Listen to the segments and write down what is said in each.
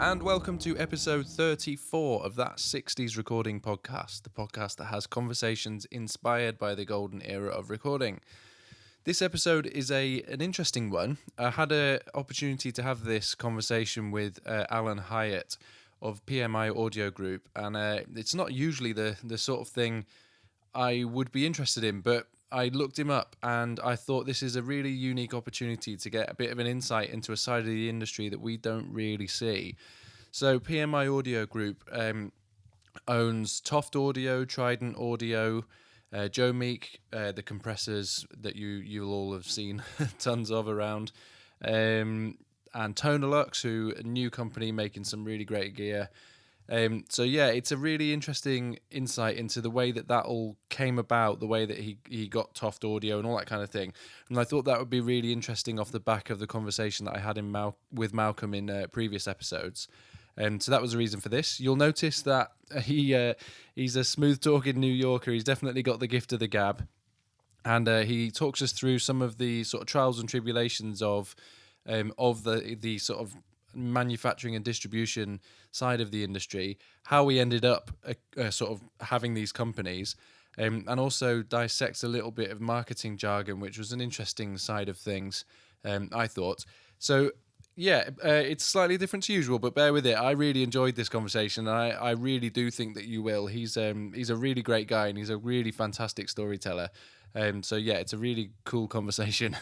and welcome to episode 34 of That 60s Recording Podcast, the podcast that has conversations inspired by the golden era of recording. This episode is an interesting one. I had an opportunity to have this conversation with Alan Hyatt of PMI Audio Group, and it's not usually the sort of thing I would be interested in, but I looked him up and I thought this is a really unique opportunity to get a bit of an insight into a side of the industry that we don't really see. So PMI Audio Group owns Toft Audio, Trident Audio, Meek, the compressors that you'll all have seen tons of around, and Tonelux, who a new company making some really great gear. So yeah, it's a really interesting insight into the way that all came about, the way that he got Toft Audio and all that kind of thing. And I thought that would be really interesting off the back of the conversation that I had with Malcolm in previous episodes. So that was the reason for this. You'll notice that he's a smooth-talking New Yorker. He's definitely got the gift of the gab. And he talks us through some of the sort of trials and tribulations of the sort of manufacturing and distribution side of the industry, how we ended up sort of having these companies, and also dissects a little bit of marketing jargon, which was an interesting side of things, I thought. So yeah, it's slightly different to usual, but bear with it. I really enjoyed this conversation, and I really do think that you will. He's a really great guy, and he's a really fantastic storyteller. So yeah, it's a really cool conversation.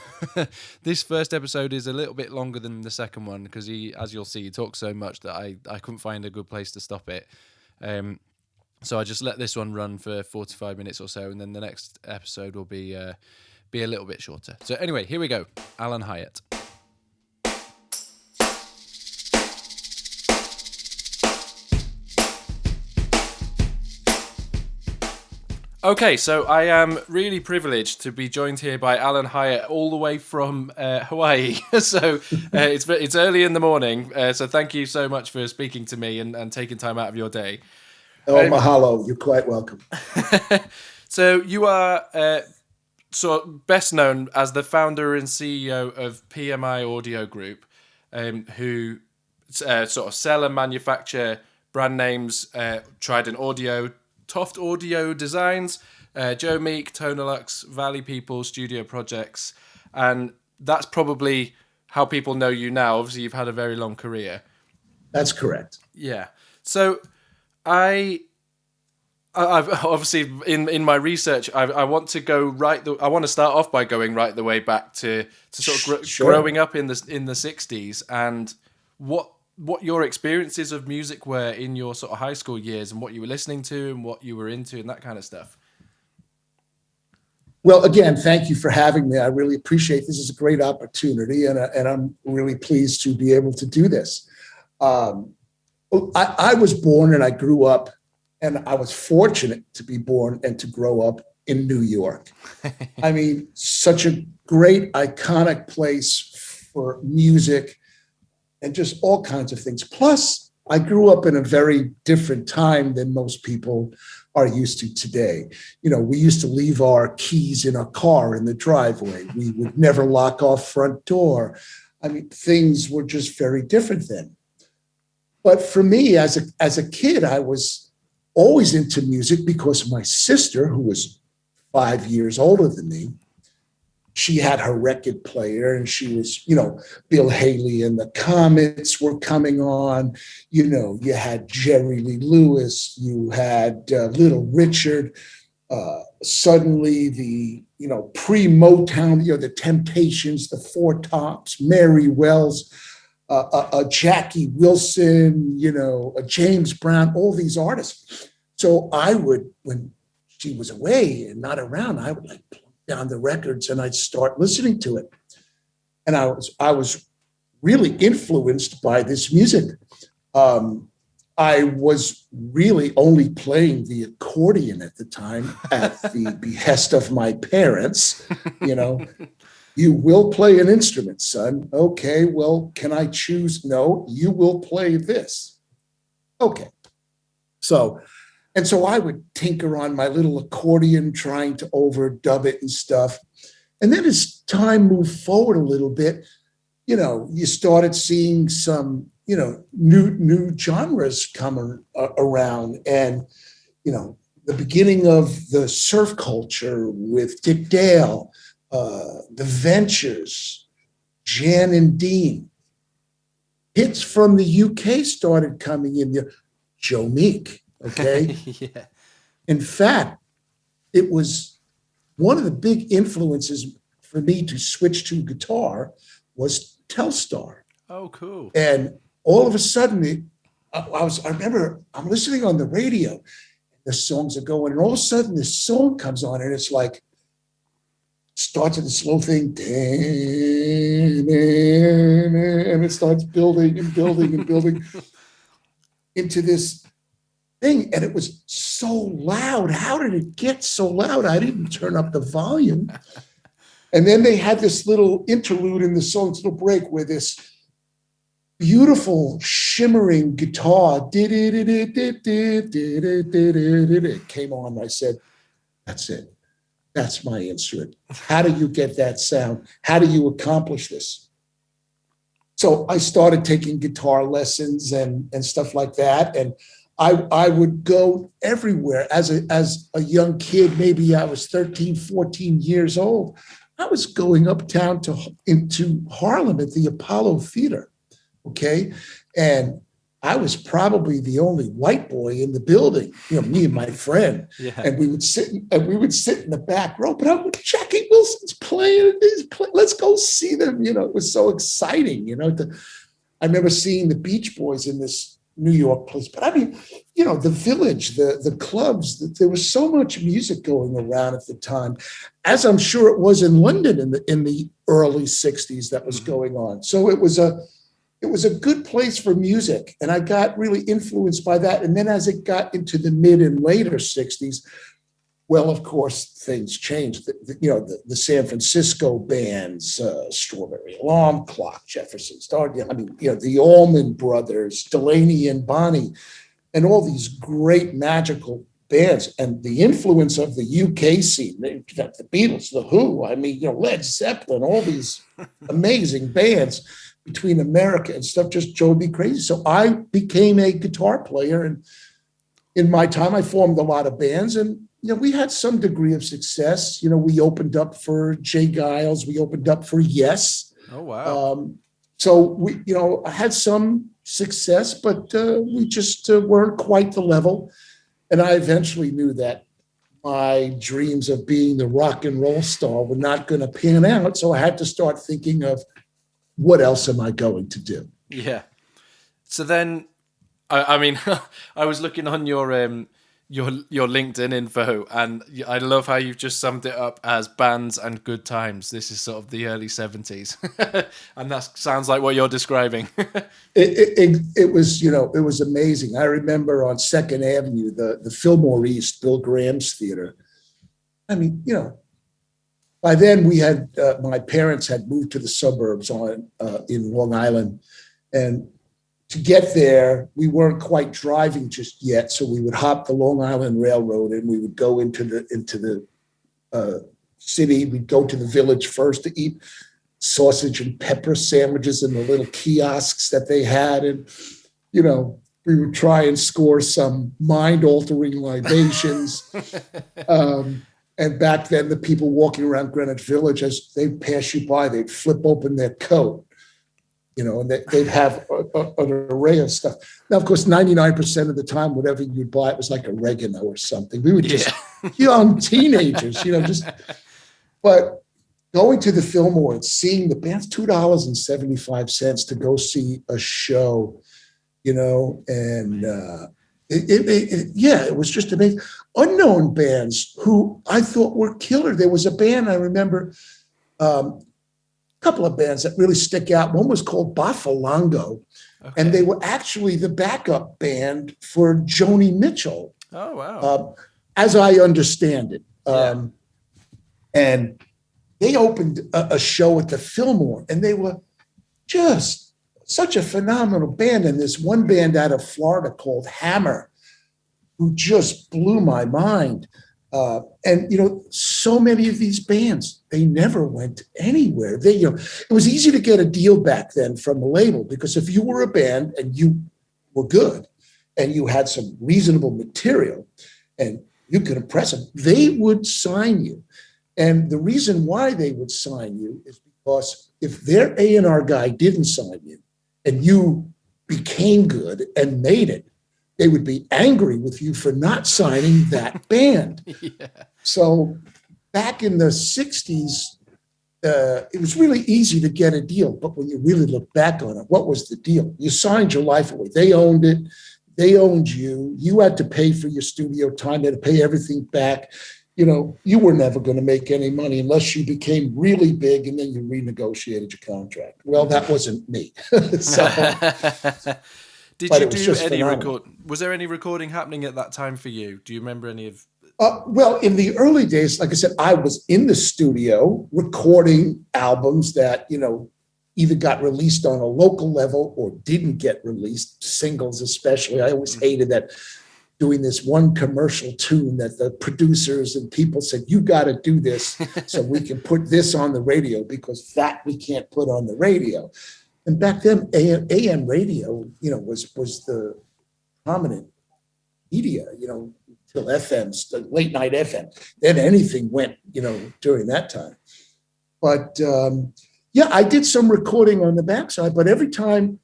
This first episode is a little bit longer than the second one because as you'll see, he talks so much that I couldn't find a good place to stop it. So I just let this one run for 45 minutes or so, and then the next episode will be a little bit shorter. So anyway, here we go. Alan Hyatt. Okay, so I am really privileged to be joined here by Alan Hyatt, all the way from Hawaii. So it's early in the morning, so thank you so much for speaking to me and taking time out of your day. Oh, mahalo. You're quite welcome. So you are sort of best known as the founder and CEO of PMI Audio Group, who sort of sell and manufacture brand names, Trident Audio, Toft Audio Designs, Meek, Tonelux, Valley People, Studio Projects, and that's probably how people know you now. Obviously, you've had a very long career. That's correct. Yeah. So I've obviously in my research, I want to go I want to start off by going right the way back to sort of growing up in the 60s and what your experiences of music were in your sort of high school years and what you were listening to and what you were into and that kind of stuff. Well, again, thank you for having me. I really appreciate this. Is a great opportunity, and I'm really pleased to be able to do this. I was born and I grew up, and I was fortunate to be born and to grow up in New York. I mean, such a great, iconic place for music and just all kinds of things. Plus, I grew up in a very different time than most people are used to today. You know, we used to leave our keys in a car in the driveway. We would never lock our front door. I mean, things were just very different then. But for me, as a kid, I was always into music because my sister, who was 5 years older than me, she had her record player and she was, Bill Haley and the Comets were coming on. You had Jerry Lee Lewis, you had Little Richard, suddenly the, pre-Motown, the Temptations, the Four Tops, Mary Wells, Jackie Wilson, a James Brown, all these artists. So I would, when she was away and not around, I would down the records and I'd start listening to it. And I was really influenced by this music. I was really only playing the accordion at the time at the behest of my parents. You will play an instrument, son. Okay, well, can I choose? No, you will play this. Okay. So I would tinker on my little accordion, trying to overdub it and stuff. And then as time moved forward a little bit, you started seeing some new genres coming around, and the beginning of the surf culture with Dick Dale, the Ventures, Jan and Dean. Hits from the UK started coming in there. Joe Meek, okay? Yeah. In fact, it was one of the big influences for me to switch to guitar was Telstar. Oh, cool. And all of a sudden, I remember I'm listening on the radio, the songs are going, and all of a sudden this song comes on, and it's like, starts with a slow thing, and it starts building and building and building into this thing. And it was so loud. How did it get so loud? I didn't turn up the volume. And then they had this little interlude in the song, this little break, where this beautiful shimmering guitar came on. I said, that's it. That's my instrument. How do you get that sound? How do you accomplish this? So I started taking guitar lessons and stuff like that. And I would go everywhere as a young kid. Maybe I was 13, 14 years old. I was going uptown into Harlem at the Apollo Theater. Okay. And I was probably the only white boy in the building, me and my friend. Yeah. And we would sit in the back row, but Jackie Wilson's playing. Let's go see them. It was so exciting, I remember seeing the Beach Boys in this New York place. But I mean, the Village, the clubs, there was so much music going around at the time, as I'm sure it was in London in the early 60s that was going on. So it was a good place for music, and I got really influenced by that. And then as it got into the mid and later 60s, well, of course, things changed. The San Francisco bands, Strawberry Alarm Clock, Jefferson Starr, the Allman Brothers, Delaney and Bonnie, and all these great magical bands. And the influence of the UK scene, you got the Beatles, the Who, Led Zeppelin, all these amazing bands between America and stuff just drove me crazy. So I became a guitar player, and in my time, I formed a lot of bands, and we had some degree of success. We opened up for Jay Giles, we opened up for Yes. Oh wow! So we, I had some success, but we just weren't quite the level. And I eventually knew that my dreams of being the rock and roll star were not going to pan out. So I had to start thinking of, what else am I going to do? Yeah. So then, I mean, I was looking on your LinkedIn info, and I love how you've just summed it up as bands and good times. This is sort of the early 70s, and that sounds like what you're describing. It was amazing. I remember on 2nd Avenue, the Fillmore East, Bill Graham's theater. I mean, by then, we had my parents had moved to the suburbs in Long Island, and to get there, we weren't quite driving just yet. So we would hop the Long Island Railroad, and we would go into the city. We'd go to the Village first to eat sausage and pepper sandwiches in the little kiosks that they had, and we would try and score some mind-altering libations. And back then, the people walking around Greenwich Village, as they'd pass you by, they'd flip open their coat, and they'd have an array of stuff. Now, of course, 99% of the time, whatever you'd buy, it was like oregano or something. We were just young teenagers, But going to the Fillmore and seeing the bands, $2.75 to go see a show, and it was just amazing. Unknown bands who I thought were killer. There was a band, I remember, a couple of bands that really stick out. One was called Bafalongo, and they were actually the backup band for Joni Mitchell. Oh, wow. As I understand it. And they opened a show at the Fillmore, and they were just such a phenomenal band. And this one band out of Florida called Hammer, who just blew my mind. And, so many of these bands, they never went anywhere. It was easy to get a deal back then from the label, because if you were a band and you were good and you had some reasonable material and you could impress them, they would sign you. And the reason why they would sign you is because if their A&R guy didn't sign you and you became good and made it, they would be angry with you for not signing that band. Yeah. So back in the 60s, it was really easy to get a deal. But when you really look back on it, what was the deal? You signed your life away. They owned it. They owned you. You had to pay for your studio time. They had to pay everything back. You were never going to make any money unless you became really big and then you renegotiated your contract. Well, that wasn't me. Did you do any was there any recording happening at that time for you? Do you remember any of? Well, in the early days, like I said, I was in the studio recording albums that, either got released on a local level or didn't get released, singles especially. I always hated that, doing this one commercial tune that the producers and people said, you got to do this so we can put this on the radio, because that we can't put on the radio. And back then, AM radio, was the prominent media, till FM, late night FM. Then anything went, during that time. But I did some recording on the backside, but every time,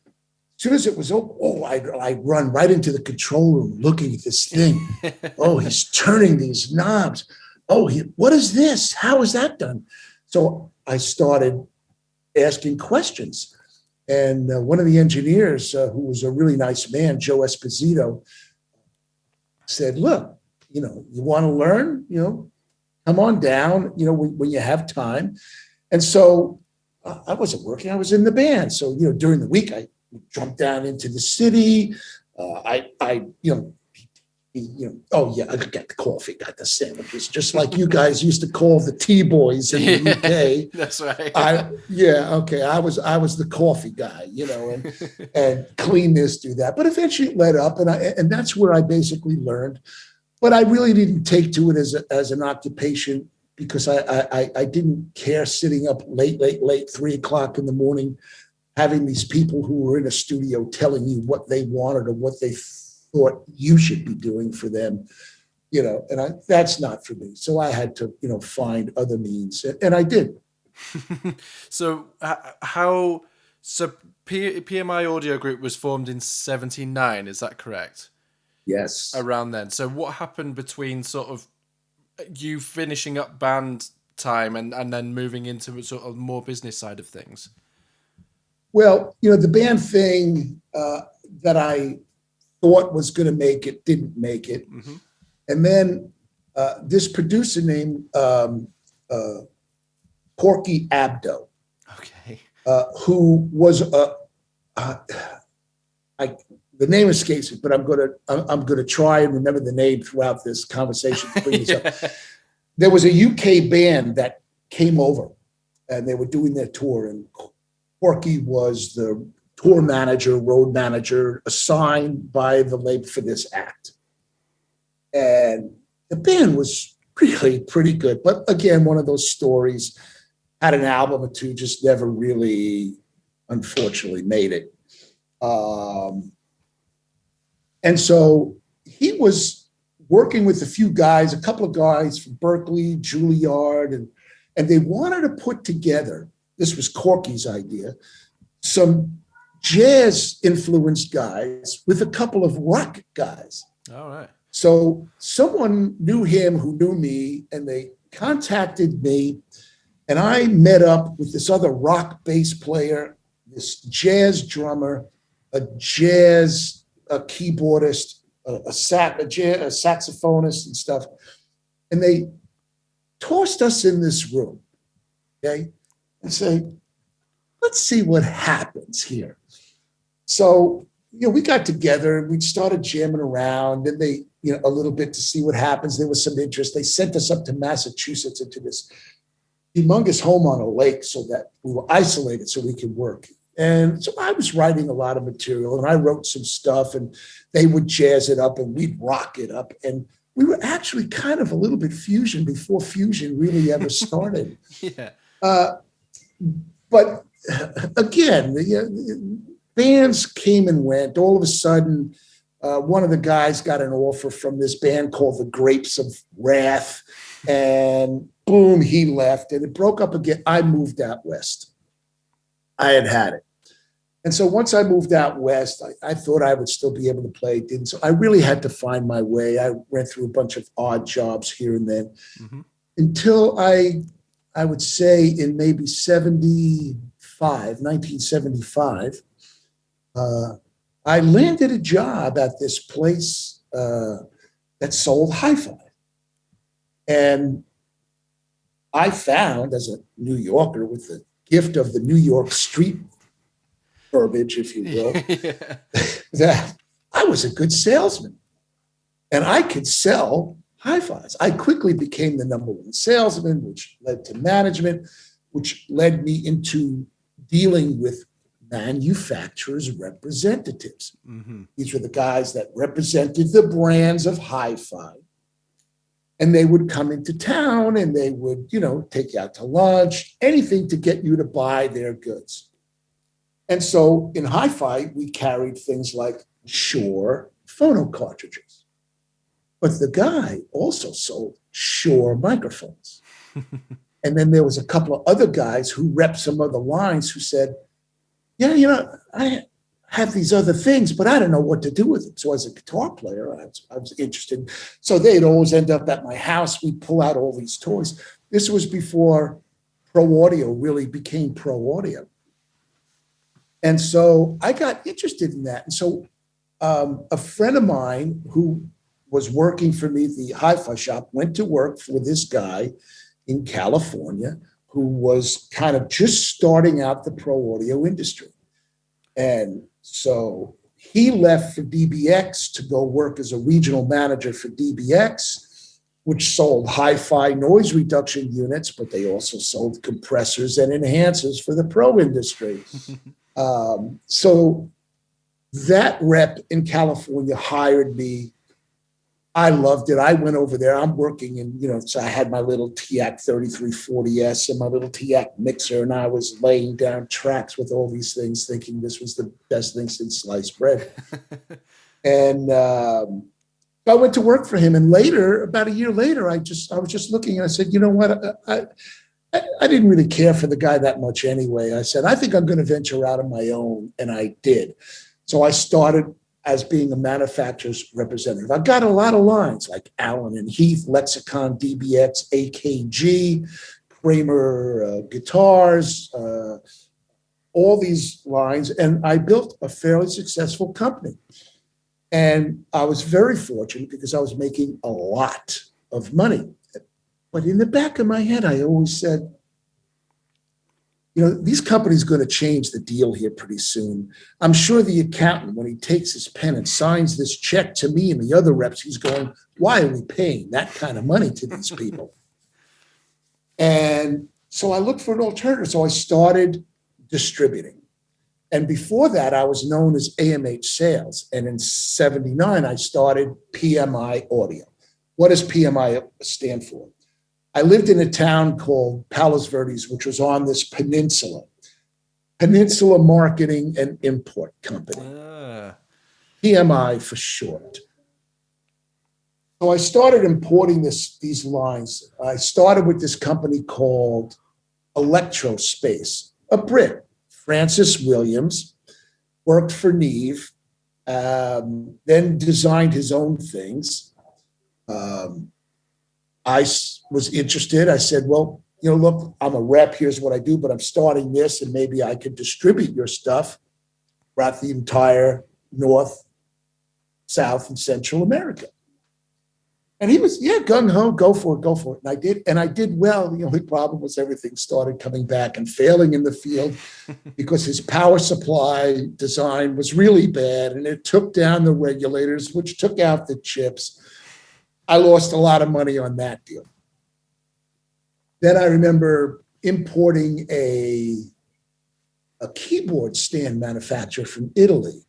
as soon as it was over, I'd run right into the control room looking at this thing. Oh, he's turning these knobs. Oh, what is this? How is that done? So I started asking questions. And one of the engineers, who was a really nice man, Joe Esposito, said, look, you want to learn, come on down, when you have time. And so I wasn't working. I was in the band. So, during the week, I jumped down into the city. Oh yeah, I got the coffee, got the sandwiches, just like you guys used to call the T-boys in the UK. That's right. I was the coffee guy, and clean this, do that. But eventually it led up, and that's where I basically learned. But I really didn't take to it as an occupation, because I didn't care sitting up late, 3:00 in the morning, having these people who were in a studio telling you what they wanted or what they thought you should be doing for them, and that's not for me. So I had to, find other means, and I did. So PMI Audio Group was formed in 1979, is that correct? Yes. Around then. So what happened between sort of you finishing up band time and then moving into sort of more business side of things? Well, the band thing that I thought was going to make it didn't make it. Mm-hmm. And then this producer named Porky Abdo, okay, who was the name escapes me, but I'm gonna try and remember the name throughout this conversation to bring this up. There was a UK band that came over, and they were doing their tour, and Porky was the tour manager, road manager, assigned by the label for this act. And the band was really pretty good. But again, one of those stories, had an album or two, just never really, unfortunately, made it. And so he was working with a few guys, a couple of guys from Berkeley, Juilliard, and they wanted to put together, this was Corky's idea, some jazz-influenced guys with a couple of rock guys. All right. So someone knew him who knew me, and they contacted me, and I met up with this other rock bass player, this jazz drummer, a jazz keyboardist, a saxophonist and stuff. And they tossed us in this room, okay, and say, let's see what happens here. So, we got together and we started jamming around, and they, a little bit to see what happens. There was some interest. They sent us up to Massachusetts into this humongous home on a lake so that we were isolated so we could work. And so I was writing a lot of material, and I wrote some stuff, and they would jazz it up and we'd rock it up. And we were actually kind of a little bit Fusion before Fusion really ever started. Yeah. But again, the bands came and went. All of a sudden, one of the guys got an offer from this band called the Grapes of Wrath, and boom, he left, and it broke up again. I moved out west. I had it. And so once I moved out west, I thought I would still be able to play. Didn't. So I really had to find my way. I went through a bunch of odd jobs here and then until I would say in maybe 1975, I landed a job at this place that sold hi-fi. And I found, as a New Yorker with the gift of the New York street verbiage, if you will, that I was a good salesman and I could sell hi-fis. I quickly became the number one salesman, which led to management, which led me into dealing with manufacturers' representatives. These were the guys that represented the brands of hi-fi. And they would come into town and they would, take you out to lunch, anything to get you to buy their goods. And so in hi-fi, we carried things like Shure phono cartridges. But the guy also sold Shure microphones. And then there was a couple of other guys who repped some other lines who said, yeah, I have these other things, but I don't know what to do with them. So as a guitar player, I was interested. So they'd always end up at my house. We'd pull out all these toys. This was before Pro Audio really became Pro Audio. And so I got interested in that. And so a friend of mine who was working for me at the hi-fi shop went to work for this guy in California who was kind of just starting out the pro audio industry. And so he left for DBX to go work as a regional manager for DBX, which sold hi-fi noise reduction units, but they also sold compressors and enhancers for the pro industry. So that rep in California hired me. I loved it. I went over there. I'm working in, so I had my little TIAC 3340S and my little TIAC mixer, and I was laying down tracks with all these things, thinking this was the best thing since sliced bread. And I went to work for him. And later, about a year later, I was just looking and I said, you know what? I didn't really care for the guy that much anyway. I said, I think I'm going to venture out on my own. And I did. So I started as being a manufacturer's representative. I got a lot of lines like Allen and Heath, Lexicon, DBX, AKG, Kramer guitars, all these lines. And I built a fairly successful company. And I was very fortunate because I was making a lot of money. But in the back of my head, I always said, these companies are going to change the deal here pretty soon. I'm sure the accountant, when he takes his pen and signs this check to me and the other reps, he's going, why are we paying that kind of money to these people? And so I looked for an alternative. So I started distributing. And before that, I was known as AMH Sales. And in 79, I started PMI Audio. What does PMI stand for? I lived in a town called Palos Verdes, which was on this peninsula Marketing and Import Company, PMI for short. So I started importing these lines. I started with this company called Electrospace, a Brit, Francis Williams, worked for Neve, then designed his own things. I was interested. I said, well, look, I'm a rep. Here's what I do, but I'm starting this, and maybe I could distribute your stuff throughout the entire North, South, and Central America. And he was, gung-ho, go for it. And I did well. The only problem was everything started coming back and failing in the field because his power supply design was really bad, and it took down the regulators, which took out the chips. I lost a lot of money on that deal. Then I remember importing a keyboard stand manufacturer from Italy.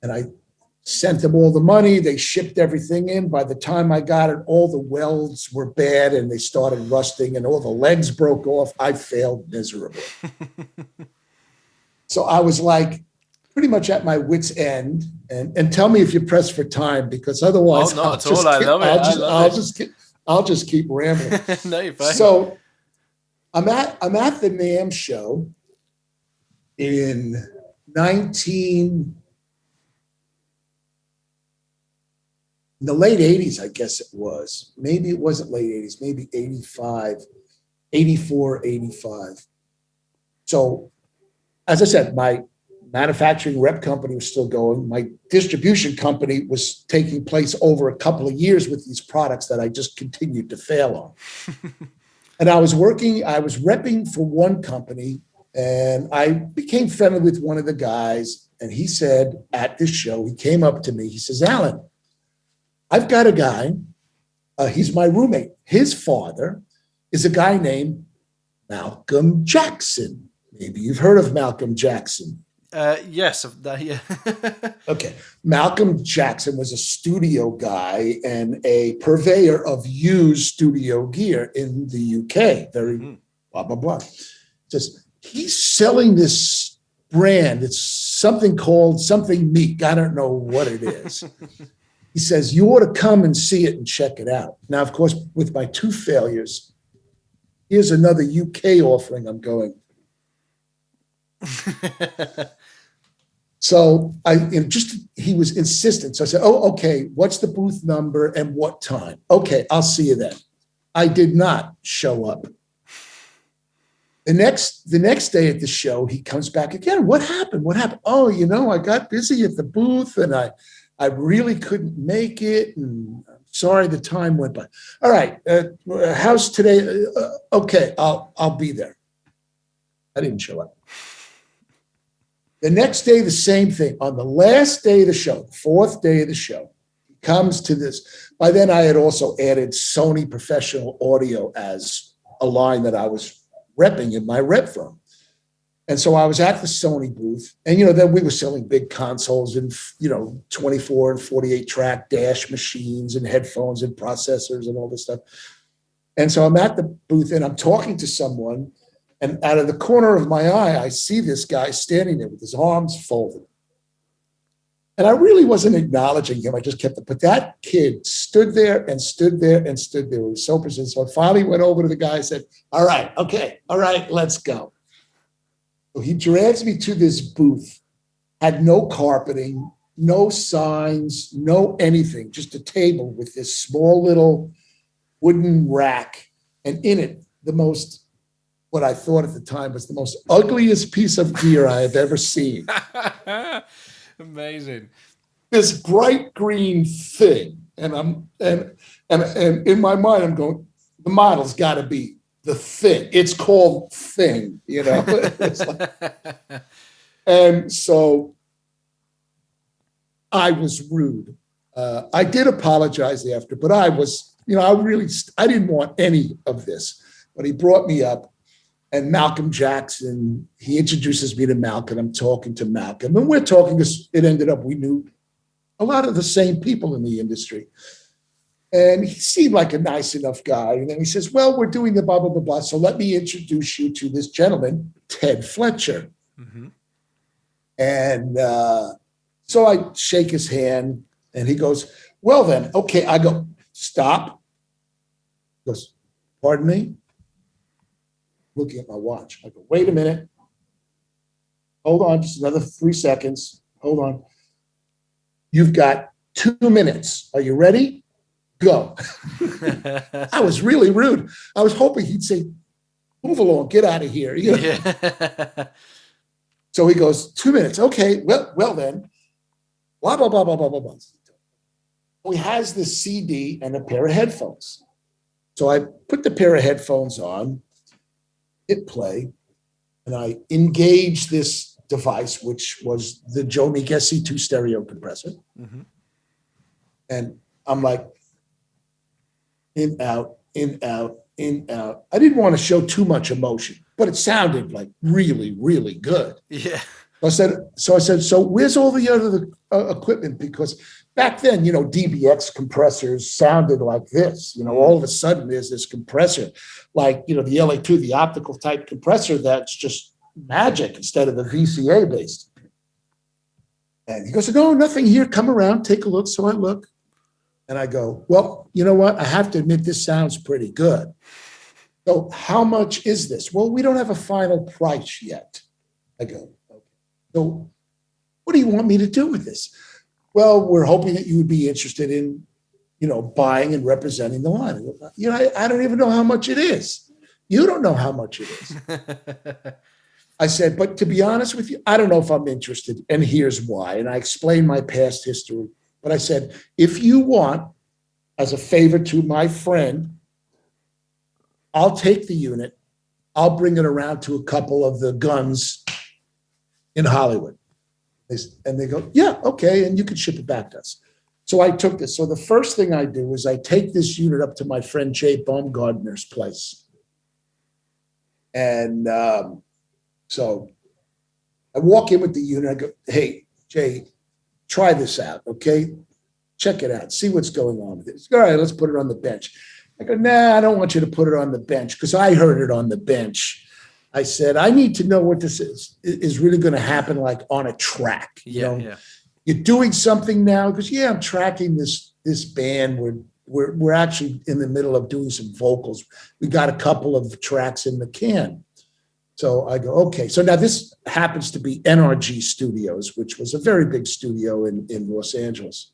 And I sent them all the money. They shipped everything in. By the time I got it, all the welds were bad and they started rusting and all the legs broke off. I failed miserably. So I was like pretty much at my wit's end. And tell me if you're pressed for time, because otherwise not at all. I love it. I'll just keep rambling. No, you're fine. So I'm at the NAMM show in in the late 80s, I guess it was. Maybe it wasn't late 80s, maybe 85, 84, 85. So, as I said, my manufacturing rep company was still going. My distribution company was taking place over a couple of years with these products that I just continued to fail on. And I was repping for one company, and I became friendly with one of the guys. And he said at this show, he came up to me, he says, Alan, I've got a guy, he's my roommate. His father is a guy named Malcolm Jackson. Maybe you've heard of Malcolm Jackson. Yes. Yeah. Okay. Malcolm Jackson was a studio guy and a purveyor of used studio gear in the UK. Blah, blah, blah. Just, he's selling this brand. It's something called something Meek. I don't know what it is. He says, you ought to come and see it and check it out. Now, of course, with my 2 failures, here's another UK offering I'm going. So he was insistent. So I said, oh, okay, what's the booth number and what time? Okay, I'll see you then. I did not show up. The next day at the show, he comes back again. What happened? Oh, I got busy at the booth and I really couldn't make it. And I'm sorry, the time went by. All right, how's today? Okay, I'll be there. I didn't show up. The next day, the same thing. On the last day of the show, the 4th day of the show, he comes to this. By then, I had also added Sony Professional Audio as a line that I was repping in my rep firm. And so I was at the Sony booth, and then we were selling big consoles and 24 and 48 track dash machines and headphones and processors and all this stuff. And so I'm at the booth and I'm talking to someone, and out of the corner of my eye, I see this guy standing there with his arms folded. And I really wasn't acknowledging him. I just kept it. But that kid stood there and stood there and stood there. It was so persistent. So I finally went over to the guy and said, all right, let's go. So he drives me to this booth, had no carpeting, no signs, no anything, just a table with this small little wooden rack. And in it, what I thought at the time was the most ugliest piece of gear I have ever seen. Amazing. This bright green thing. And in my mind, I'm going, the model's got to be the thing. It's called Thing, It's like, and so I was rude. I did apologize after, but I was, I didn't want any of this. But he brought me up, and Malcolm Jackson, he introduces me to Malcolm. I'm talking to Malcolm, and we're talking, because it ended up we knew a lot of the same people in the industry. And he seemed like a nice enough guy. And then he says, well, we're doing the blah, blah, blah, blah. So let me introduce you to this gentleman, Ted Fletcher. Mm-hmm. And so I shake his hand, and he goes, well, then, okay. I go, stop. He goes, pardon me? Looking at my watch. I go, wait a minute. Hold on, just another 3 seconds. Hold on. You've got 2 minutes. Are you ready? Go. I was really rude. I was hoping he'd say, move along, get out of here. Yeah. So he goes, 2 minutes. Okay, well then. Blah, blah, blah, blah, blah, blah, blah. He has the CD and a pair of headphones. So I put the pair of headphones on, hit play, and I engaged this device, which was the Joe Meek SC2 stereo compressor. Mm-hmm. And I'm like, in, out, in, out, in, out. I didn't want to show too much emotion, but it sounded like really, really good. Yeah. So where's all the other equipment? Because back then, DBX compressors sounded like this. All of a sudden there's this compressor, like, the LA2, the optical type compressor that's just magic instead of the VCA based. And he goes, no, nothing here. Come around, take a look. So I look and I go, well, you know what? I have to admit, this sounds pretty good. So how much is this? Well, we don't have a final price yet. I go, okay. So what do you want me to do with this? Well, we're hoping that you would be interested in, buying and representing the line. I don't even know how much it is. You don't know how much it is. I said, but to be honest with you, I don't know if I'm interested, and here's why. And I explained my past history. But I said, if you want, as a favor to my friend, I'll take the unit. I'll bring it around to a couple of the guns in Hollywood. And they go, yeah, okay, and you can ship it back to us. So I took this. So the first thing I do is I take this unit up to my friend Jay Baumgartner's place. And so I walk in with the unit. I go, hey, Jay, try this out, okay? Check it out. See what's going on with it. All right, let's put it on the bench. I go, nah, I don't want you to put it on the bench because I heard it on the bench. I said, I need to know what this is really going to happen like on a track. Yeah. You're doing something now because, I'm tracking this band. We're actually in the middle of doing some vocals. We got a couple of tracks in the can. So I go, okay. So now this happens to be NRG Studios, which was a very big studio in Los Angeles.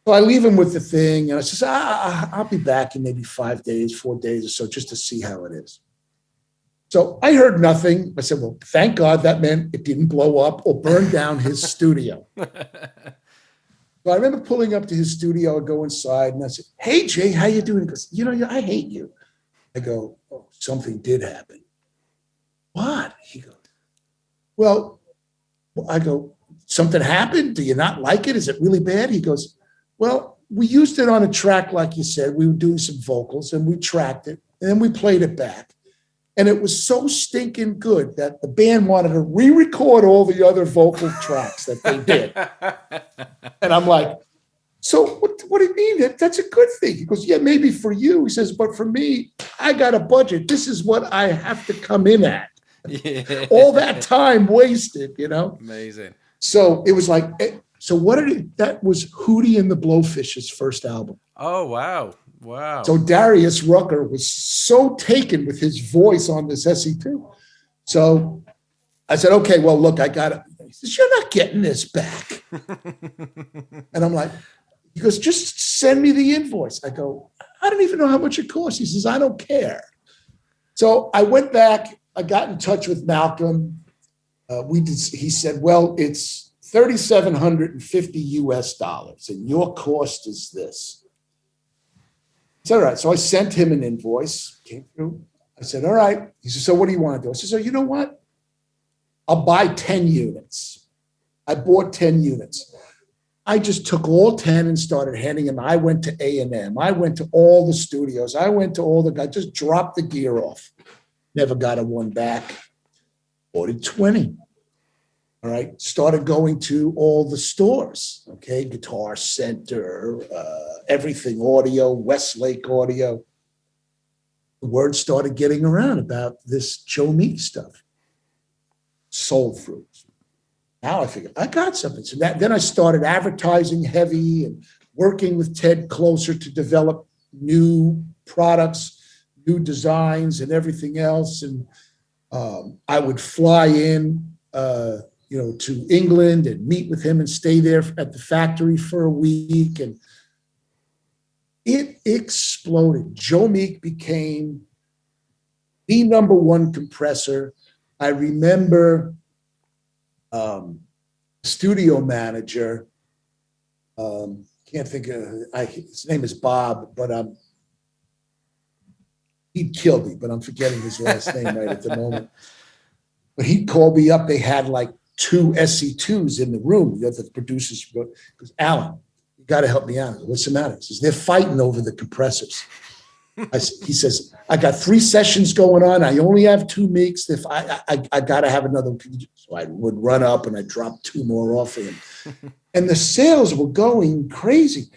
So I leave him with the thing, and I says, I'll be back in maybe 4 days or so, just to see how it is. So I heard nothing. I said, well, thank God that meant it didn't blow up or burn down his studio. So I remember pulling up to his studio, I go inside, and I said, hey, Jay, how you doing? He goes, I hate you. I go, oh, something did happen. What? He goes, well, I go, something happened? Do you not like it? Is it really bad? He goes, well, we used it on a track, like you said. We were doing some vocals, and we tracked it, and then we played it back. And it was so stinking good that the band wanted to re-record all the other vocal tracks that they did. And I'm like, so what do you mean? That's a good thing. He goes, yeah, maybe for you. He says, but for me, I got a budget. This is what I have to come in at. Yeah. All that time wasted, Amazing. So it was like, that was Hootie and the Blowfish's first album. Oh, wow. Wow. So Darius Rucker was so taken with his voice on this SE2. So I said, okay, well, look, I got it. He says, you're not getting this back. And I'm like, he goes, just send me the invoice. I go, I don't even know how much it costs. He says, I don't care. So I went back. I got in touch with Malcolm. He said, well, it's $3,750 US, and your cost is this. I said, all right. So I sent him an invoice, came through. I said, all right. He said, so what do you want to do? I said, so you know what? I'll buy 10 units. I bought 10 units. I just took all 10 and started handing them. I went to A&M. I went to all the studios. I went to all the guys, just dropped the gear off. Never got a one back. Ordered 20. All right. Started going to all the stores. Okay. Guitar Center, Everything Audio, Westlake Audio. The word started getting around about this Joe Meek stuff. Soul Fruits. Now I figured I got something. So then I started advertising heavy and working with Ted closer to develop new products, new designs, and everything else. And I would fly in, to England and meet with him and stay there at the factory for a week. And it exploded. Joe Meek became the number one compressor. I remember studio manager, can't think of, his name is Bob, but he'd kill me, but I'm forgetting his last name right at the moment. But he called me up. They had like 2 SC2s in the room. The other producers goes, Alan, you got to help me out. What's the matter? He says, they're fighting over the compressors. He says, I got 3 sessions going on. I only have 2 Meeks. If I got to have another. So I would run up and I drop 2 more off of him. And the sales were going crazy.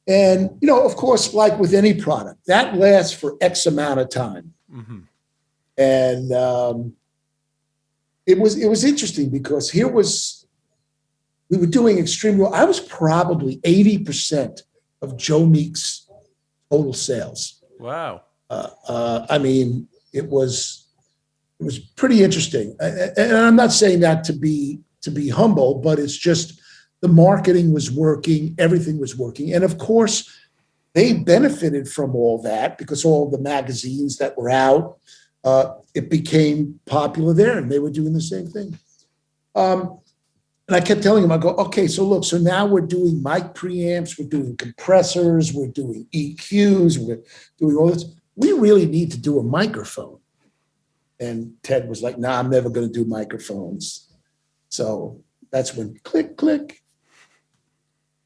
And, of course, like with any product, that lasts for X amount of time. Mm-hmm. And it was interesting because we were doing extremely well. I was probably 80% of Joe Meek's total sales. Wow. I mean, it was pretty interesting. And I'm not saying that to be humble, but it's just the marketing was working, everything was working. And of course, they benefited from all that because all the magazines that were out, it became popular there, and they were doing the same thing. And I kept telling him, I go, okay, so look, so now we're doing mic preamps, we're doing compressors, we're doing EQs, we're doing all this. We really need to do a microphone. And Ted was like, nah, I'm never going to do microphones. So that's when click,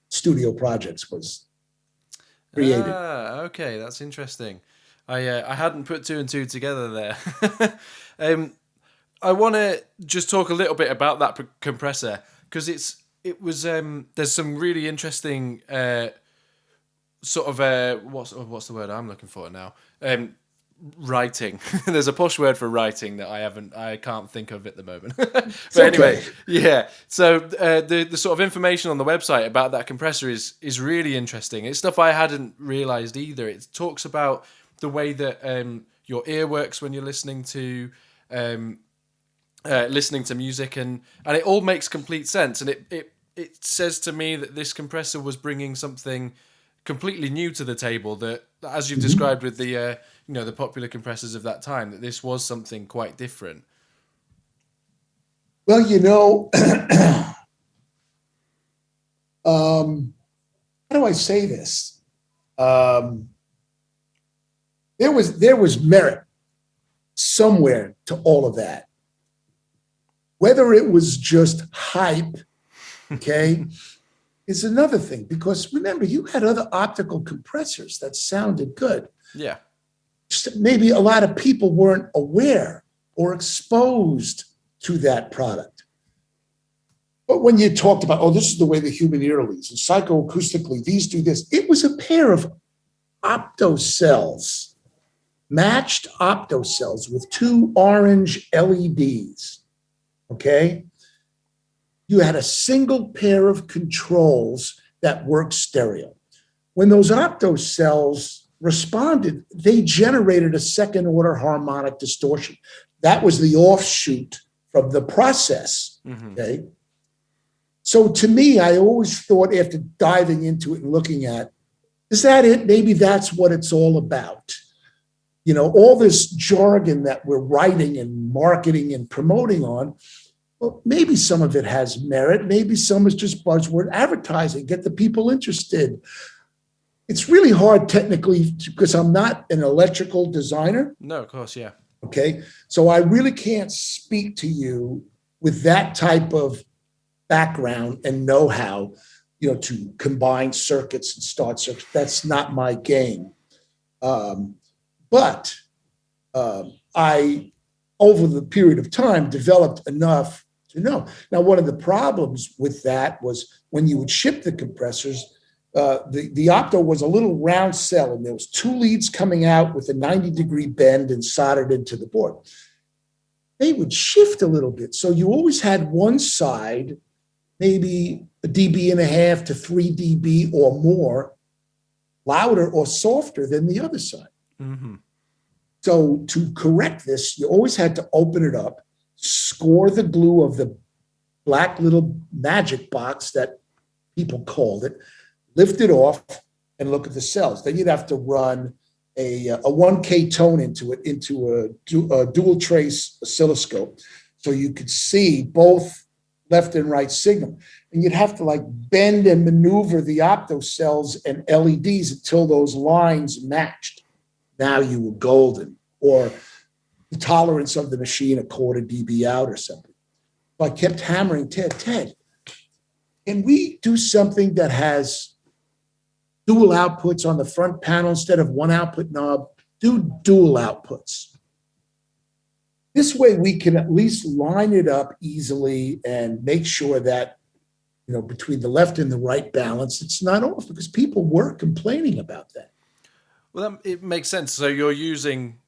Studio Projects was created. Okay, that's interesting. I hadn't put 2 and 2 together there. I want to just talk a little bit about that compressor because it was there's some really interesting sort of what's the word I'm looking for now? Writing. There's a posh word for writing that I can't think of at the moment. But anyway, okay. Yeah. So the sort of information on the website about that compressor is really interesting. It's stuff I hadn't realized either. It talks about the way that your ear works when you're listening to music, and it all makes complete sense. And it says to me that this compressor was bringing something completely new to the table. That, as you've described with the the popular compressors of that time, that this was something quite different. Well, how do I say this? There was merit somewhere to all of that. Whether it was just hype, okay, is another thing. Because remember, you had other optical compressors that sounded good. Yeah. Just maybe a lot of people weren't aware or exposed to that product. But when you talked about, this is the way the human ear leads, and psychoacoustically, these do this, it was a pair of optocells, matched optocells with 2 orange LEDs. Okay? You had a single pair of controls that worked stereo. When those optocells responded, they generated a second order harmonic distortion. That was the offshoot from the process. Okay? So to me, I always thought, after diving into it and looking at, is that it? Maybe that's what it's all about. All this jargon that we're writing and marketing and promoting on, well, maybe some of it has merit. Maybe some is just buzzword advertising, get the people interested. It's really hard technically because I'm not an electrical designer. No, of course, yeah. Okay. So I really can't speak to you with that type of background and know-how, to combine circuits and start circuits. That's not my game. But I, over the period of time, developed enough to know. Now, one of the problems with that was when you would ship the compressors, the opto was a little round cell, and there was 2 leads coming out with a 90-degree bend and soldered into the board. They would shift a little bit. So you always had one side, maybe 1.5 dB to 3 dB or more, louder or softer than the other side. Mm-hmm. So to correct this, you always had to open it up, score the glue of the black little magic box that people called it, lift it off, and look at the cells. Then you'd have to run a 1K tone into a dual trace oscilloscope, so you could see both left and right signal. And you'd have to bend and maneuver the opto cells and LEDs until those lines matched. Now you were golden, or the tolerance of the machine 1/4 dB out or something. So I kept hammering Ted, can we do something that has dual outputs on the front panel instead of one output knob? do dual outputs. This way we can at least line it up easily and make sure that, between the left and the right balance, it's not off, because people were complaining about that. Well, it makes sense. So you're using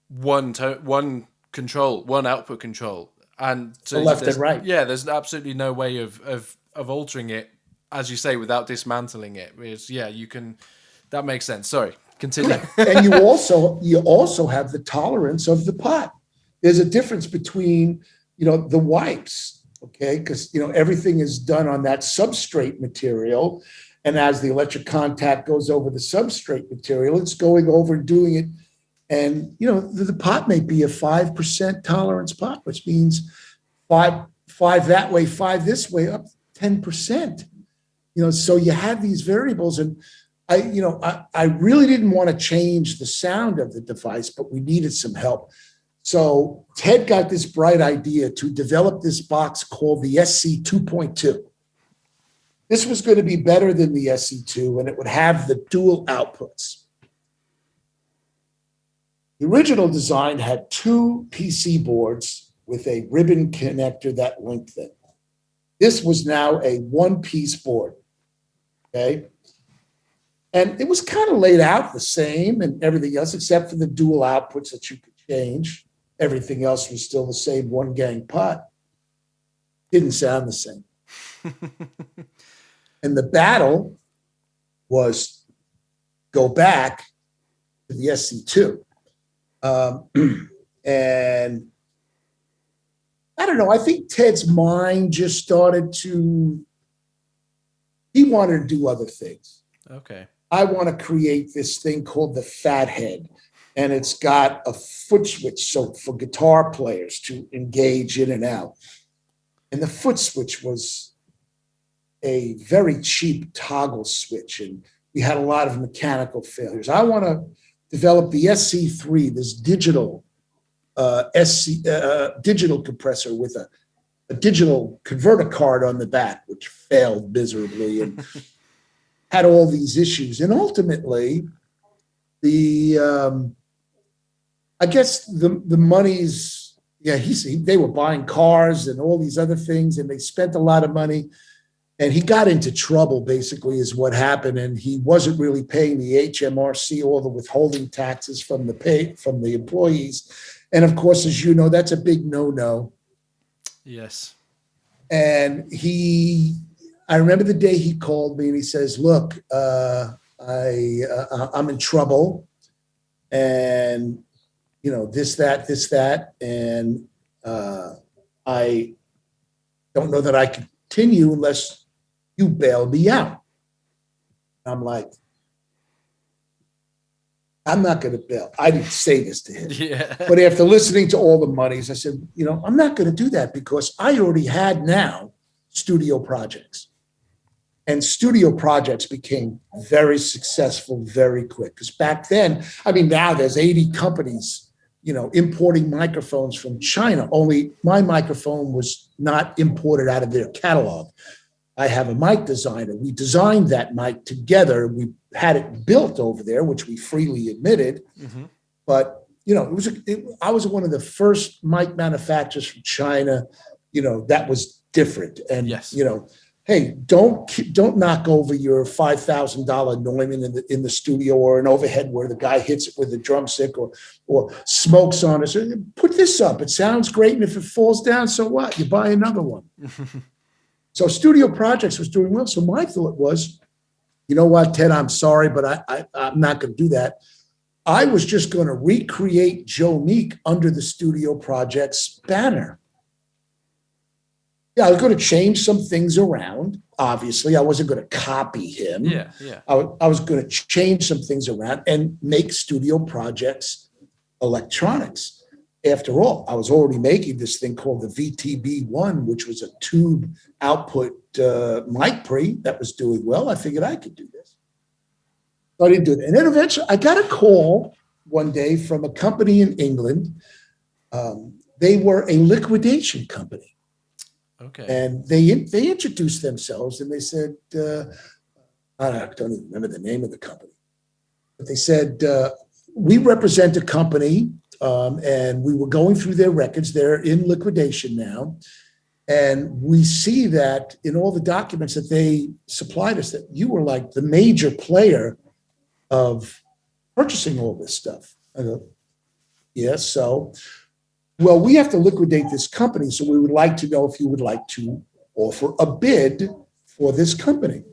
one output control, and so The left and right. Yeah, there's absolutely no way of altering it, as you say, without dismantling it. Because, you can. That makes sense. Sorry, continue. And you also have the tolerance of the pot. There's a difference between the wipes. Okay, because everything is done on that substrate material, and as the electric contact goes over the substrate material, it's going over and doing it. And the pot may be a 5% tolerance pot, which means five that way, 5 this way, up 10%. So you have these variables, and I really didn't want to change the sound of the device, but we needed some help. So Ted got this bright idea to develop this box called the SC 2.2. This was going to be better than the SC2, and it would have the dual outputs. The original design had 2 PC boards with a ribbon connector that linked them. This was now a one-piece board, okay? And it was kind of laid out the same and everything else, except for the dual outputs that you could change. Everything else was still the same one-gang pot. Didn't sound the same. And the battle was go back to the SC2. And I don't know, I think Ted's mind just started he wanted to do other things. Okay. I want to create this thing called the Fathead. And it's got a foot switch, so for guitar players to engage in and out. And the foot switch was a very cheap toggle switch, and we had a lot of mechanical failures. I want to develop the SC3, this digital digital compressor with a digital converter card on the back, which failed miserably and had all these issues. And ultimately, I guess the money's, they were buying cars and all these other things, and they spent a lot of money, and he got into trouble, basically, is what happened. And he wasn't really paying the HMRC, all the withholding taxes from the employees. And of course, as you know, that's a big no-no. Yes. And I remember the day he called me and he says, look, I'm in trouble, and this, that, and I don't know that I can continue unless you bail me out. I'm like, I'm not going to bail. I didn't say this to him. Yeah. But after listening to all the monies, I said, I'm not going to do that, because I already had now studio projects. And studio projects became very successful very quick. Because back then, now there's 80 companies importing microphones from China. Only my microphone was not imported out of their catalog. I have a mic designer. We designed that mic together. We had it built over there, which we freely admitted. Mm-hmm. But, I was one of the first mic manufacturers from China, that was different. And, yes. Hey, don't knock over your $5,000 Neumann in the studio, or an overhead where the guy hits it with a drumstick or smokes on it. So put this up. It sounds great, and if it falls down, so what? You buy another one. So studio projects was doing well. So my thought was, you know what, Ted, I'm sorry, but I'm not going to do that. I was just going to recreate Joe Meek under the studio projects banner. Yeah, I was going to change some things around. Obviously, I wasn't going to copy him. Yeah. I was going to change some things around and make studio projects electronics. After all, I was already making this thing called the Pt.1, which was a tube output mic pre that was doing well. I figured I could do this. So I didn't do it. And then eventually I got a call one day from a company in England. They were a liquidation company. Okay. And they introduced themselves, and they said, I don't even remember the name of the company, but they said, we represent a company, and we were going through their records. They're in liquidation now. And we see that in all the documents that they supplied us, that you were like the major player of purchasing all this stuff. I go, yes, so, well, we have to liquidate this company, so we would like to know if you would like to offer a bid for this company.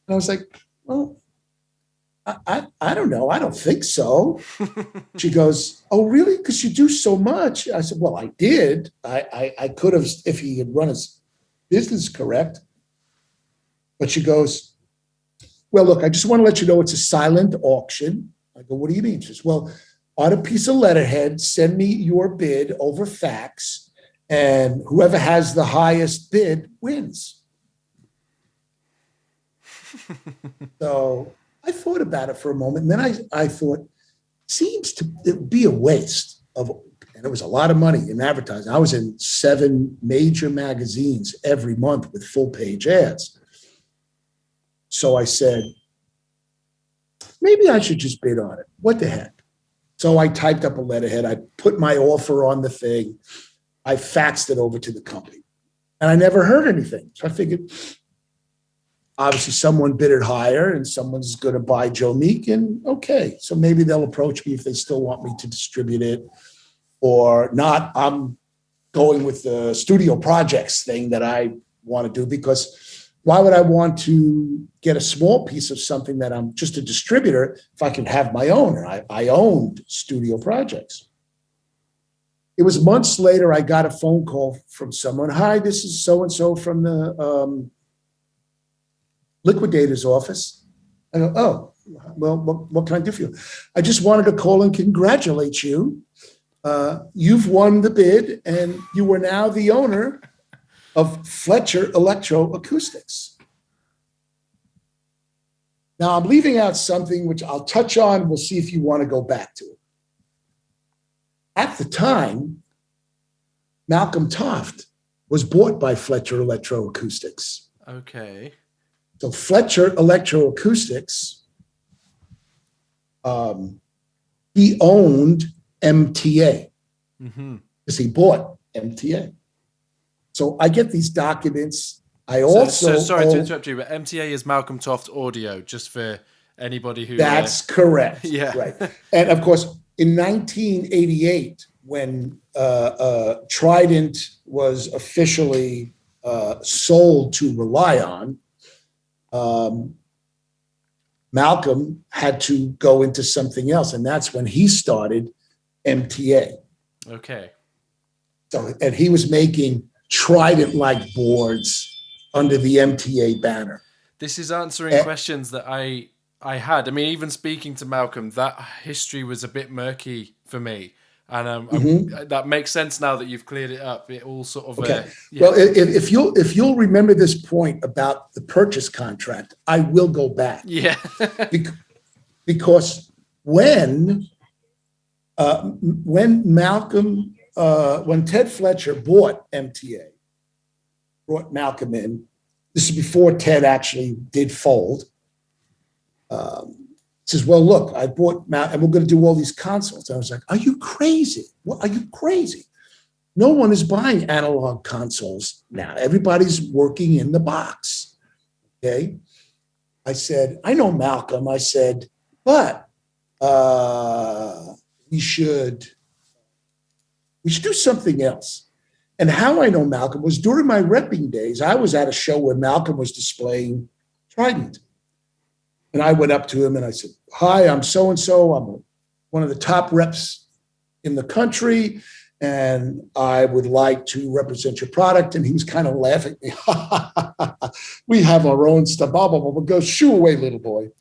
And I was like, well, I don't know. I don't think so. She goes, oh, really? Because you do so much. I said, well, I did. I could have if he had run his business correct. But she goes, well, look, I just want to let you know it's a silent auction. I go, what do you mean? She says, well, on a piece of letterhead, send me your bid over fax, and whoever has the highest bid wins. So I thought about it for a moment, and then I thought, seems to be a waste of, and it was a lot of money in advertising. I was in 7 major magazines every month with full page ads. So I said, maybe I should just bid on it. What the heck? So I typed up a letterhead. I put my offer on the thing. I faxed it over to the company, and I never heard anything. So I figured, obviously someone bid it higher and someone's going to buy Joe Meek, and okay, so maybe they'll approach me if they still want me to distribute it or not. I'm going with the studio projects thing that I want to do, because why would I want to get a small piece of something that I'm just a distributor if I can have my own? I owned studio projects. It was months later, I got a phone call from someone. Hi, this is so-and-so from the liquidator's office. I go, oh, well, what can I do for you? I just wanted to call and congratulate you. You've won the bid, and you are now the owner of Fletcher Electroacoustics. Now, I'm leaving out something which I'll touch on. We'll see if you want to go back to it. At the time, Malcolm Toft was bought by Fletcher Electroacoustics. Okay. So Fletcher Electroacoustics, he owned MTA because he bought MTA. So I get these documents. I also sorry to interrupt you, but MTA is Malcolm Toft Audio, just for anybody who. That's correct. Yeah. Right. And of course, in 1988, when Trident was officially sold to Rely On, Malcolm had to go into something else, and that's when he started MTA. Okay. So, and he was making Trident-like boards under the MTA banner. This is answering questions that I had. I mean, even speaking to Malcolm, that history was a bit murky for me. And that makes sense now that you've cleared it up. It all sort of okay. Well, if you'll remember this point about the purchase contract, I will go back. Yeah. Because when Malcolm, when Ted Fletcher bought MTA, brought Malcolm in. This is before Ted actually did fold. Says, well, look, I bought Malcolm, and we're going to do all these consoles. I was like, are you crazy? What, are you crazy? No one is buying analog consoles now. Everybody's working in the box. Okay. I said, I know Malcolm. I said, but we should do something else. And how I know Malcolm was during my repping days. I was at a show where Malcolm was displaying Trident. And I went up to him and I said, hi, I'm so-and-so. I'm one of the top reps in the country, and I would like to represent your product. And he was kind of laughing at me. We have our own stuff. Blah, blah, blah, blah. Go, shoo away, little boy.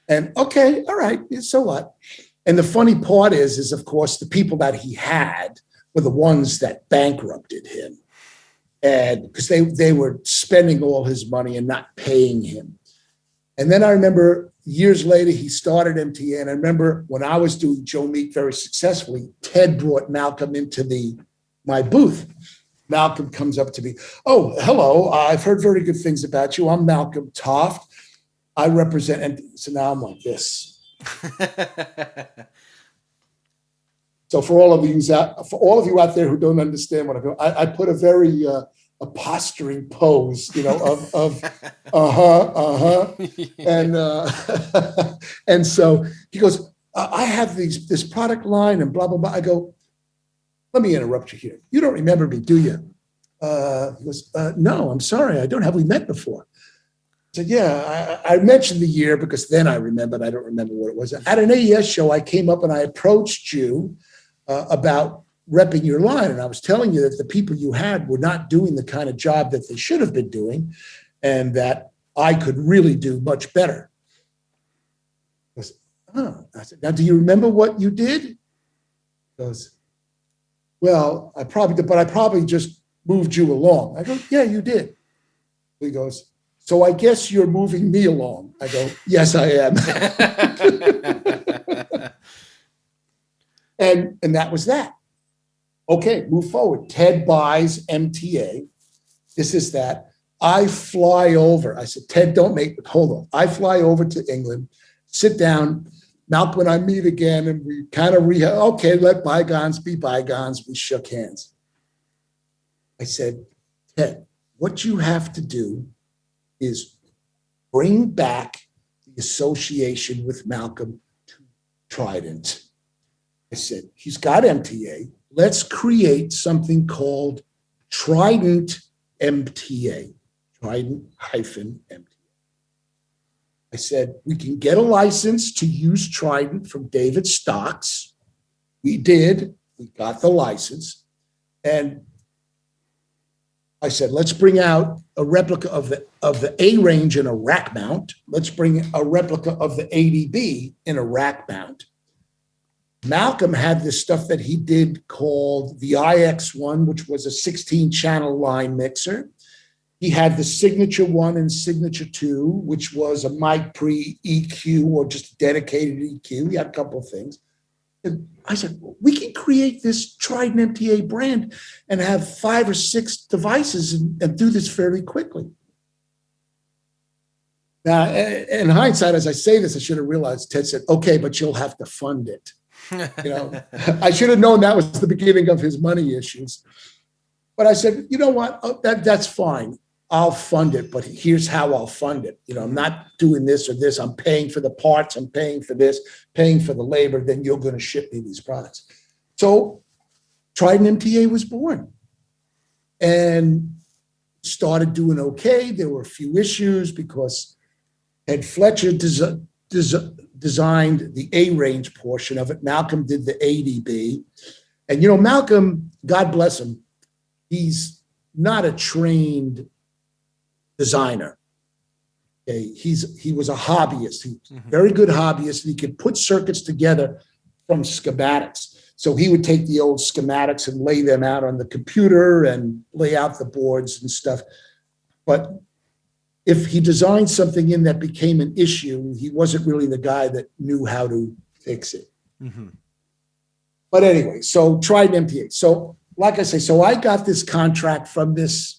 And okay, all right, so what? And the funny part is of course, the people that he had were the ones that bankrupted him. And because they were spending all his money and not paying him. And then I remember years later, he started MTA. And I remember when I was doing Joe Meek very successfully, Ted brought Malcolm into my booth. Malcolm comes up to me. Oh, hello. I've heard very good things about you. I'm Malcolm Toft. I represent, and so now I'm like this. So for all of you out there who don't understand what I put a very a posturing pose, of and and so he goes, I have this product line and blah blah blah. I go, let me interrupt you here. You don't remember me, do you? He goes, no, I'm sorry, I don't. Have we met before? I said, yeah, I mentioned the year because then I remembered. I don't remember what it was. At an AES show, I came up and I approached you about repping your line. And I was telling you that the people you had were not doing the kind of job that they should have been doing and that I could really do much better. I said, I said, now, do you remember what you did? He goes, well, I probably just moved you along. I go, yeah, you did. He goes, so I guess you're moving me along. I go, yes, I am. And that was that. Okay, move forward. Ted buys MTA. This is that. I fly over. I said, Ted, hold on. I fly over to England, sit down. Malcolm and I meet again, and we kind of okay, let bygones be bygones. We shook hands. I said, Ted, what you have to do is bring back the association with Malcolm to Trident. I said, he's got MTA. Let's create something called Trident MTA, Trident-MTA. I said, we can get a license to use Trident from David Stocks. We did. We got the license. And I said, let's bring out a replica of the A range in a rack mount. Let's bring a replica of the ADB in a rack mount. Malcolm had this stuff that he did called the IX1, which was a 16-channel line mixer. He had the Signature 1 and Signature 2, which was a mic pre EQ or just a dedicated EQ. He had a couple of things. And I said, well, we can create this Trident MTA brand and have 5 or 6 devices and do this fairly quickly. Now, in hindsight, as I say this, I should have realized Ted said, okay, but you'll have to fund it. I should have known that was the beginning of his money issues. But I said, you know what? That's fine. I'll fund it, but here's how I'll fund it. I'm not doing this or this. I'm paying for the parts. I'm paying for this, paying for the labor. Then you're going to ship me these products. So Trident MTA was born and started doing okay. There were a few issues because Ed Fletcher designed the A range portion of it. Malcolm did the ADB. And, Malcolm, God bless him, he's not a trained designer. Okay? He was a hobbyist. He was a very good hobbyist. And he could put circuits together from schematics. So he would take the old schematics and lay them out on the computer and lay out the boards and stuff. But if he designed something in that became an issue, he wasn't really the guy that knew how to fix it. Mm-hmm. But anyway, so Trident MTA. So like I say, so I got this contract from this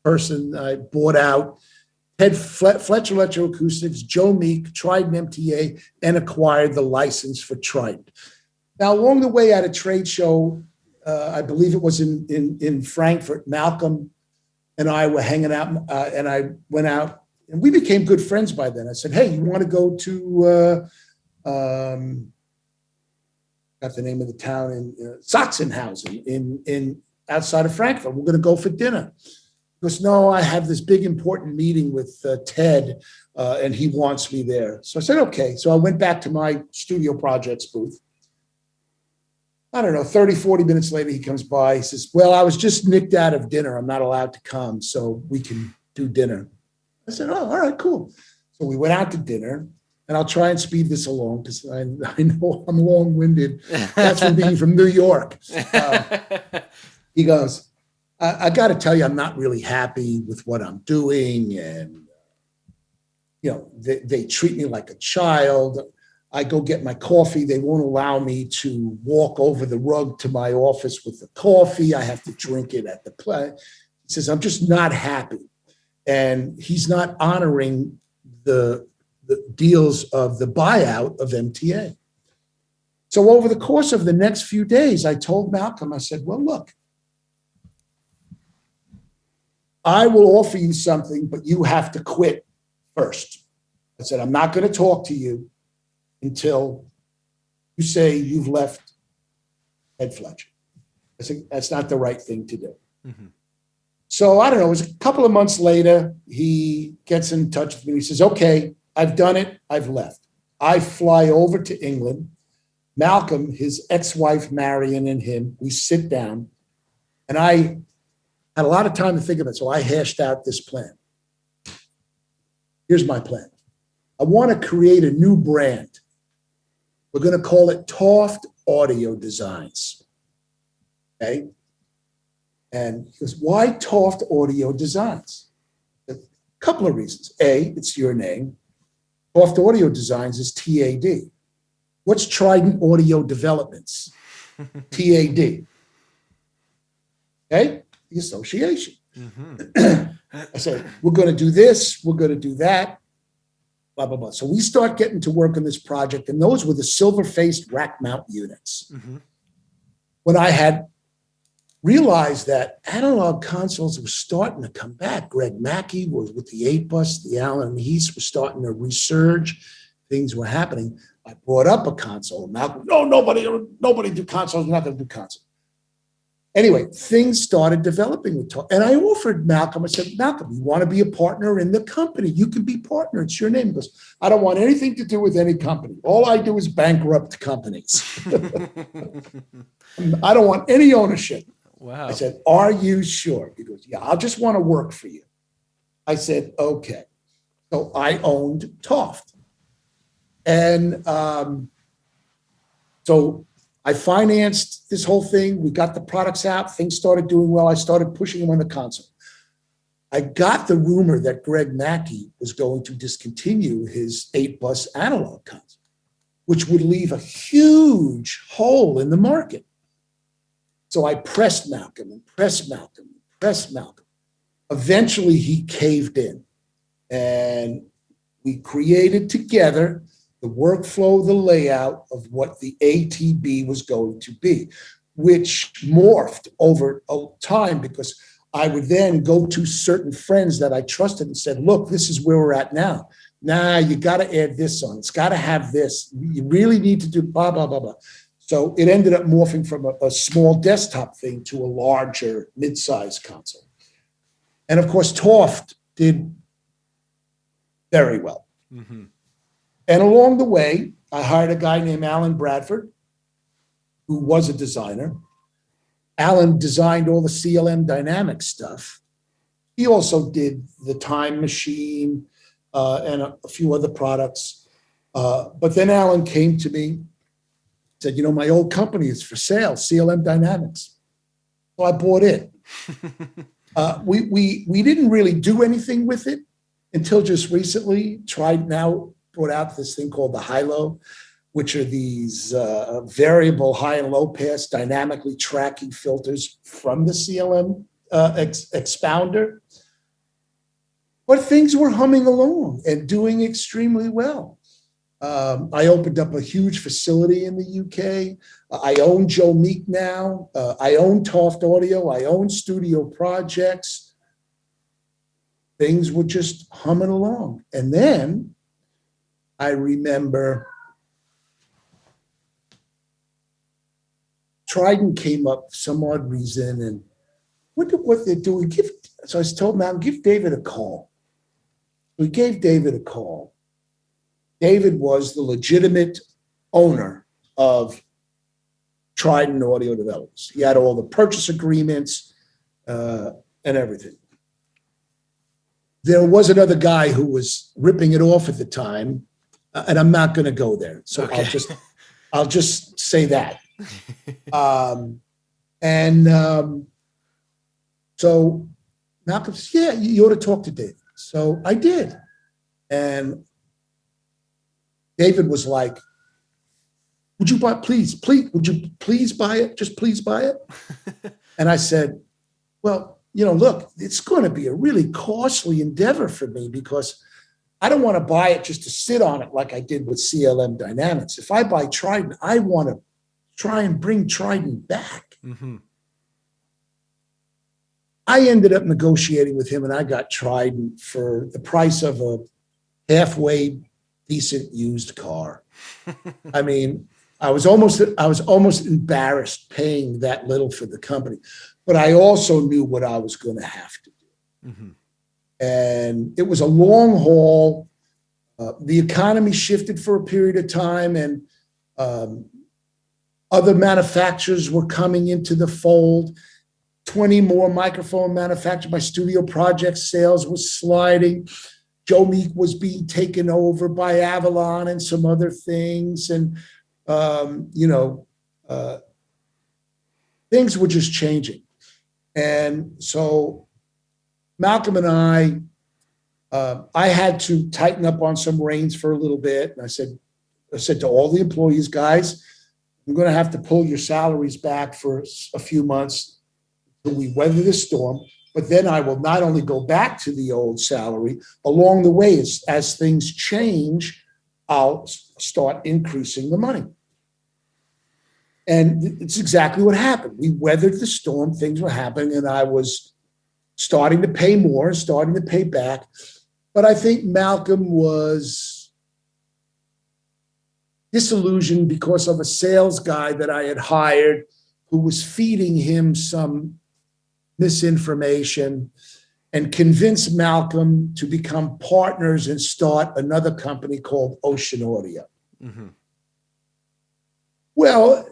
person I bought out, Ted Fletcher Electroacoustics, Joe Meek, Trident MTA, and acquired the license for Trident. Now, along the way at a trade show, I believe it was in Frankfurt, Malcolm and I were hanging out, and I went out, and we became good friends by then. I said, hey, you want to go to, got the name of the town, in Sachsenhausen, in outside of Frankfurt. We're going to go for dinner. He goes, no, I have this big important meeting with Ted, and he wants me there. So I said, okay. So I went back to my Studio Projects booth. I don't know, 30, 40 minutes later, he comes by. He says, well, I was just nicked out of dinner. I'm not allowed to come, so we can do dinner. I said, oh, all right, cool. So we went out to dinner, and I'll try and speed this along because I know I'm long-winded. That's from being from New York. He goes, I got to tell you, I'm not really happy with what I'm doing. And, they treat me like a child. I go get my coffee. They won't allow me to walk over the rug to my office with the coffee. I have to drink it at the play. He says, I'm just not happy. And he's not honoring the the deals of the buyout of MTA. So over the course of the next few days, I told Malcolm, I said, well, look, I will offer you something, but you have to quit first. I said, I'm not going to talk to you until you say you've left Ed Fletcher. I said, that's not the right thing to do. Mm-hmm. So I don't know, it was a couple of months later, he gets in touch with me. He says, okay, I've done it. I've left. I fly over to England. Malcolm, his ex-wife, Marion, and him, we sit down, and I had a lot of time to think of it. So I hashed out this plan. Here's my plan. I want to create a new brand. We're going to call it Toft Audio Designs. Okay. And he goes, why Toft Audio Designs? A couple of reasons. A, it's your name. Toft Audio Designs is TAD. What's Trident Audio Developments? TAD. Okay? The association. Mm-hmm. I said, we're going to do this. We're going to do that. Blah, blah, blah. So we start getting to work on this project, and those were the silver-faced rack mount units. Mm-hmm. When I had realized that analog consoles were starting to come back. Greg Mackey was with the 8-bus, the Allen Heath were starting to resurge. Things were happening. I brought up a console. Malcolm, no, nobody do consoles. We're not going to do consoles. Anyway, things started developing with Toft. And I offered Malcolm, I said, Malcolm, you want to be a partner in the company? You can be partner. It's your name. He goes, I don't want anything to do with any company. All I do is bankrupt companies. I don't want any ownership. Wow. I said, are you sure? He goes, yeah, I'll just want to work for you. I said, okay. So I owned Toft. And so I financed this whole thing. We got the products out. Things started doing well. I started pushing them on the console. I got the rumor that Greg Mackey was going to discontinue his 8-bus analog console, which would leave a huge hole in the market. So I pressed Malcolm and pressed Malcolm and pressed Malcolm. Eventually, he caved in, and we created together the workflow, the layout of what the ATB was going to be, which morphed over time because I would then go to certain friends that I trusted and said, look, this is where we're at now. Nah, you got to add this on. It's got to have this. You really need to do blah, blah, blah, blah. So it ended up morphing from a small desktop thing to a larger mid-sized console. And of course, Toft did very well. Mm-hmm. And along the way, I hired a guy named Alan Bradford, who was a designer. Alan designed all the CLM Dynamics stuff. He also did the Time Machine and a few other products. But then Alan came to me, said, you know, my old company is for sale, CLM Dynamics. So I bought it. We didn't really do anything with it until just recently. Triden now brought out this thing called the high-low, which are these variable high and low pass dynamically tracking filters from the CLM expounder. But things were humming along and doing extremely well. I opened up a huge facility in the UK. I own Joe Meek now. I own Toft Audio. I own Studio Projects. Things were just humming along. And then I remember Triden came up for some odd reason and look at what they're doing. So I told him, give David a call. We gave David a call. David was the legitimate owner of Triden Audio Developers. He had all the purchase agreements and everything. There was another guy who was ripping it off at the time, and I'm not going to go there. So okay. I'll just say that. So Malcolm says, yeah, you ought to talk to David. So I did. And David was like, would you please buy it? Just please buy it. And I said, well, look, it's going to be a really costly endeavor for me because I don't want to buy it just to sit on it like I did with CLM Dynamics. If I buy Triden, I want to try and bring Triden back. Mm-hmm. I ended up negotiating with him, and I got Trident for the price of a halfway decent used car. I mean, I was almost embarrassed paying that little for the company, but I also knew what I was going to have to do. Mm-hmm. And it was a long haul. The economy shifted for a period of time, and other manufacturers were coming into the fold. 20 more microphone manufacturers. My Studio Project sales was sliding. Joe Meek was being taken over by Avalon and some other things. And, things were just changing. And so Malcolm and I had to tighten up on some reins for a little bit. And I said to all the employees, guys, I'm going to have to pull your salaries back for a few months till we weather this storm. But then I will not only go back to the old salary, along the way, as things change, I'll start increasing the money. And it's exactly what happened. We weathered the storm, things were happening, and I was starting to pay more, starting to pay back. But I think Malcolm was disillusioned because of a sales guy that I had hired who was feeding him some misinformation, and convinced Malcolm to become partners and start another company called Ocean Audio. Mm-hmm. Well,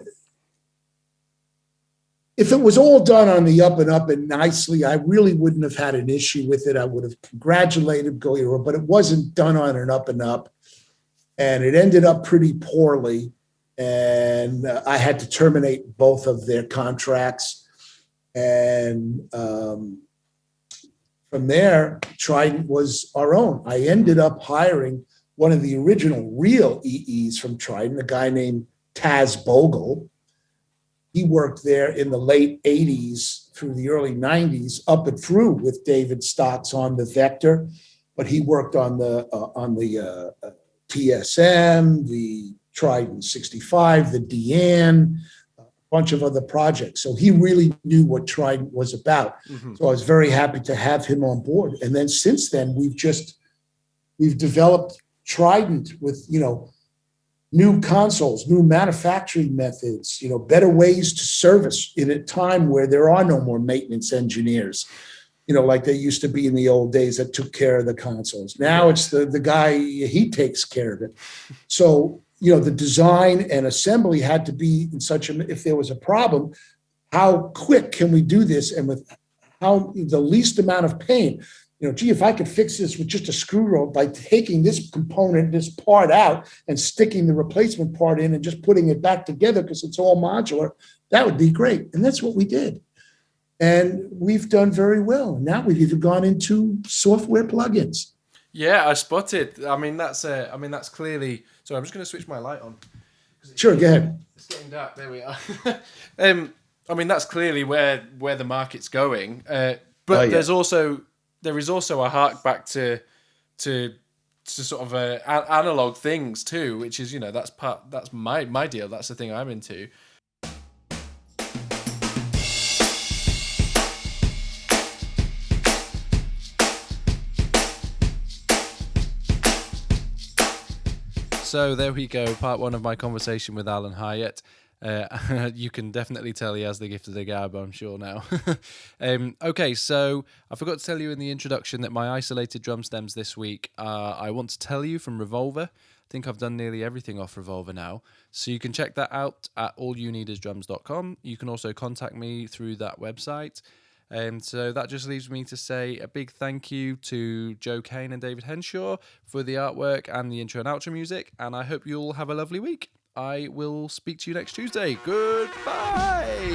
if it was all done on the up and up and nicely, I really wouldn't have had an issue with it. I would have congratulated Goyer, but it wasn't done on an up and up. And it ended up pretty poorly. And I had to terminate both of their contracts. And from there, Trident was our own. I ended up hiring one of the original real EEs from Trident, a guy named Taz Bogle. He worked there in the late 80s through the early 90s, up and through with David Stotts on the Vector, but he worked on the TSM, the Trident 65, the Deanne, bunch of other projects. So he really knew what Trident was about. Mm-hmm. So I was very happy to have him on board. And then since then, we've developed Trident with, new consoles, new manufacturing methods, better ways to service in a time where there are no more maintenance engineers, like there used to be in the old days that took care of the consoles. Now it's the guy, he takes care of it. So, the design and assembly had to be in if there was a problem, how quick can we do this? And with how the least amount of pain, if I could fix this with just a screw rope by taking this component, this part out and sticking the replacement part in and just putting it back together because it's all modular, that would be great. And that's what we did. And we've done very well. Now we've even gone into software plugins. Yeah, I spotted. That's clearly. So I'm just going to switch my light on. Sure, go ahead. It's getting dark. There we are. That's clearly where the market's going. But there is also a hark back to sort of analog things too, which is that's my deal. That's the thing I'm into. So there we go, part one of my conversation with Alan Hyatt. You can definitely tell he has the gift of the gab, I'm sure now. Okay, so I forgot to tell you in the introduction that my isolated drum stems this week I want to tell you from Revolver. I think I've done nearly everything off Revolver now. So you can check that out at allyouneedisdrums.com. You can also contact me through that website. So that just leaves me to say a big thank you to Joe Kane and David Henshaw for the artwork and the intro and outro music, and I hope you all have a lovely week. I will speak to you next Tuesday. Goodbye!